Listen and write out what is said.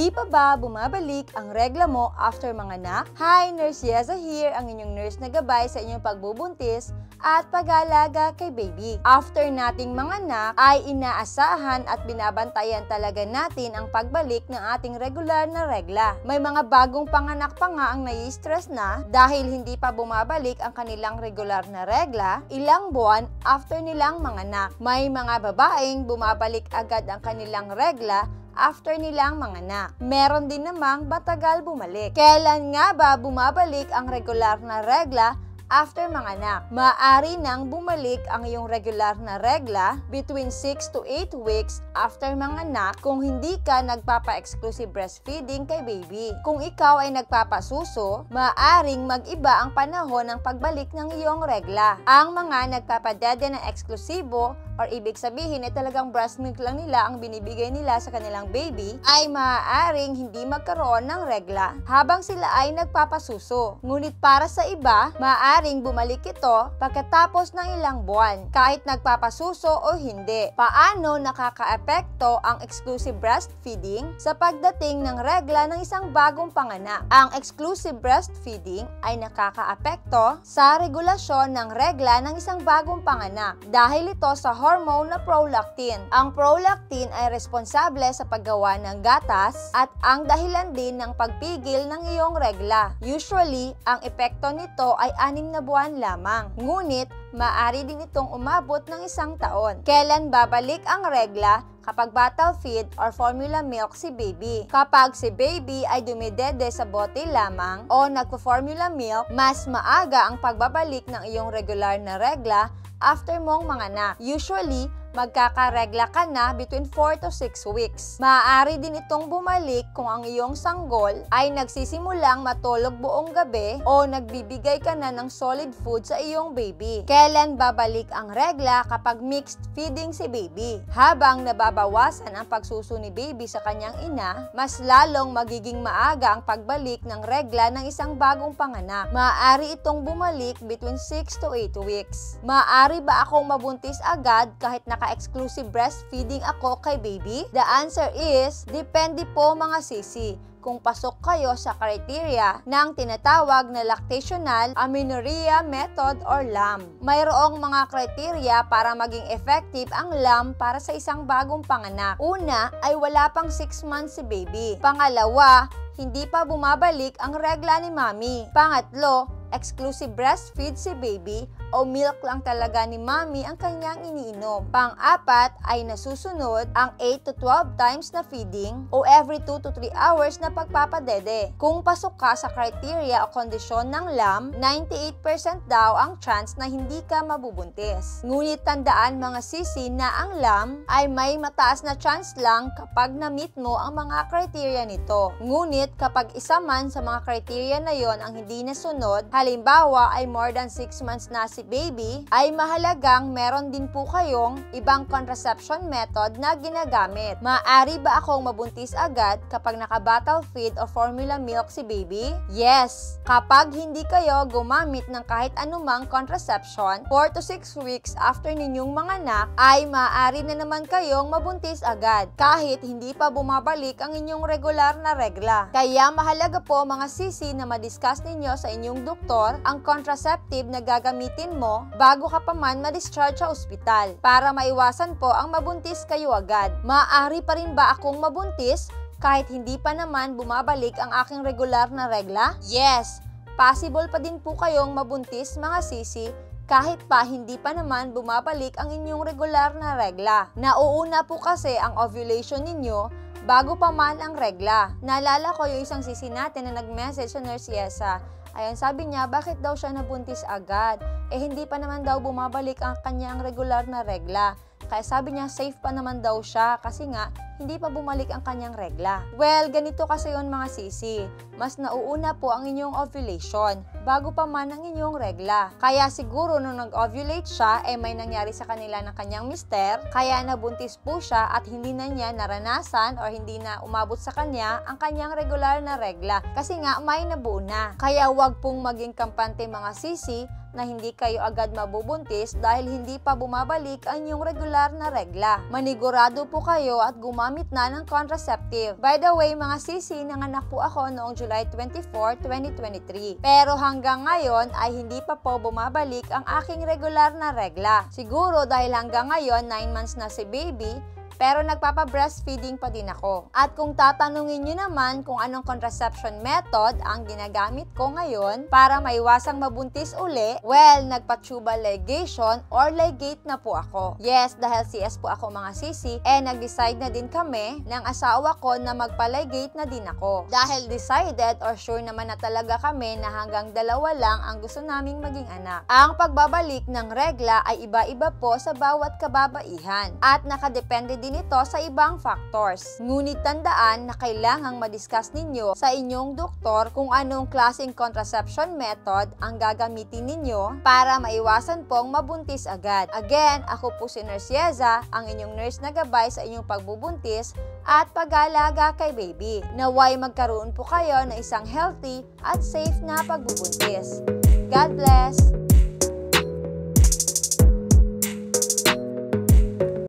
Hindi pa ba bumabalik ang regla mo after manganak? Hi, Nurse Yeza here, ang inyong nurse na gabay sa inyong pagbubuntis at pag-aalaga kay baby. After nating manganak ay inaasahan at binabantayan talaga natin ang pagbalik ng ating regular na regla. May mga bagong panganak pa nga ang nai-stress na dahil hindi pa bumabalik ang kanilang regular na regla ilang buwan after nilang manganak. May mga babaeng bumabalik agad ang kanilang regla after nilang manganak. Meron din namang matagal bumalik. Kailan nga ba bumabalik ang regular na regla after manganak? Maaari nang bumalik ang iyong regular na regla between 6 to 8 weeks after manganak kung hindi ka nagpapa-exclusive breastfeeding kay baby. Kung ikaw ay nagpapasuso, maaaring mag-iba ang panahon ng pagbalik ng iyong regla. Ang mga nagpapadede ng eksklusibo or ibig sabihin ay talagang breast milk lang nila ang binibigay nila sa kanilang baby, ay maaaring hindi magkaroon ng regla habang sila ay nagpapasuso. Ngunit para sa iba, maaaring bumalik ito pagkatapos ng ilang buwan, kahit nagpapasuso o hindi. Paano nakakaapekto ang exclusive breastfeeding sa pagdating ng regla ng isang bagong panganak? Ang exclusive breastfeeding ay nakakaapekto sa regulasyon ng regla ng isang bagong panganak dahil ito sa hormone na prolactin. Ang prolactin ay responsable sa paggawa ng gatas at ang dahilan din ng pagpigil ng iyong regla. Usually, ang epekto nito ay 6 na buwan lamang. Ngunit, maaari din itong umabot ng 1 taon. Kailan babalik ang regla? Kapag bottle feed or formula milk si baby. Kapag si baby ay dumidede sa bote lamang o nagpo-formula milk, mas maaga ang pagbabalik ng iyong regular na regla after mong manganak. Usually, magkakaregla ka na between 4 to 6 weeks. Maaari din itong bumalik kung ang iyong sanggol ay nagsisimulang matulog buong gabi o nagbibigay ka na ng solid food sa iyong baby. Kailan babalik ang regla? Kapag mixed feeding si baby. Habang nababawasan ang pagsuso ni baby sa kanyang ina, mas lalong magiging maaga ang pagbalik ng regla ng isang bagong panganak. Maaari itong bumalik between 6 to 8 weeks. Maaari ba akong mabuntis agad kahit exclusive breastfeeding ako kay baby? The answer is, depende po mga sisi. Kung pasok kayo sa criteria ng tinatawag na lactational amenorrhea method or LAM. Mayroong mga criteria para maging effective ang LAM para sa isang bagong panganak. Una ay wala pang 6 months si baby. Pangalawa, hindi pa bumabalik ang regla ni mommy. Pangatlo, exclusive breastfeed si baby o milk lang talaga ni mommy ang kanyang iniinom. Pang-apat ay nasusunod ang 8 to 12 times na feeding o every 2 to 3 hours na pagpapadede. Kung pasok ka sa criteria o kondisyon ng LAM, 98% daw ang chance na hindi ka mabubuntis. Ngunit tandaan mga sisi na ang LAM ay may mataas na chance lang kapag na-meet mo ang mga criteria nito. Ngunit kapag isa man sa mga criteria na yon ang hindi nasunod, halimbawa ay more than 6 months na si baby, ay mahalagang meron din po kayong ibang contraception method na ginagamit. Maaari ba akong mabuntis agad kapag naka-bottle feed o formula milk si baby? Yes! Kapag hindi kayo gumamit ng kahit anumang contraception 4 to 6 weeks after ninyong manganak, ay maaari na naman kayong mabuntis agad kahit hindi pa bumabalik ang inyong regular na regla. Kaya mahalaga po mga sisi na madiscuss ninyo sa inyong doktor ang contraceptive na gagamitin mo bago ka pa man ma-discharge sa ospital para maiwasan po ang mabuntis kayo agad. Maaari pa rin ba akong mabuntis kahit hindi pa naman bumabalik ang aking regular na regla? Yes! Possible pa din po kayong mabuntis mga sisi kahit pa hindi pa naman bumabalik ang inyong regular na regla. Nauuna po kasi ang ovulation ninyo bago pa man ang regla. Naalala ko yung isang sisi natin na nag-message sa Nurse Yesa. Ayan, sabi niya, bakit daw siya nabuntis agad? Eh, hindi pa naman daw bumabalik ang kanyang regular na regla. Kaya sabi niya, safe pa naman daw siya kasi nga, hindi pa bumalik ang kanyang regla. Well, ganito kasi yun mga sisi. Mas nauuna po ang inyong ovulation bago pa man ang inyong regla. Kaya siguro nung nag-ovulate siya, may nangyari sa kanila ng kanyang mister, kaya nabuntis po siya at hindi na niya naranasan or hindi na umabot sa kanya ang kanyang regular na regla. Kasi nga, may nabuo na. Kaya wag pong maging kampante mga sisi na hindi kayo agad mabubuntis dahil hindi pa bumabalik ang inyong regular na regla. Manigurado po kayo at gumamit na ng contraceptive. By the way, mga sisi, nanganak po ako noong July 24, 2023. Pero hanggang ngayon ay hindi pa po bumabalik ang aking regular na regla. Siguro dahil hanggang ngayon 9 months na si baby, pero nagpapa-breastfeeding pa din ako. At kung tatanungin nyo naman kung anong contraception method ang ginagamit ko ngayon para maiwasang mabuntis uli, well, nagpa-tubal ligation or ligate na po ako. Yes, dahil CS po ako mga sisi, nag-decide na din kami ng asawa ko na magpa-ligate na din ako. Dahil decided or sure naman na talaga kami na hanggang 2 lang ang gusto naming maging anak. Ang pagbabalik ng regla ay iba-iba po sa bawat kababaihan at nakadepende din ito sa ibang factors. Ngunit tandaan na kailangang madiscuss ninyo sa inyong doktor kung anong klaseng contraception method ang gagamitin ninyo para maiwasan pong mabuntis agad. Again, ako po si Nurse Yeza, ang inyong nurse na gabay sa inyong pagbubuntis at pag-aalaga kay baby. Naway magkaroon po kayo ng isang healthy at safe na pagbubuntis. God bless!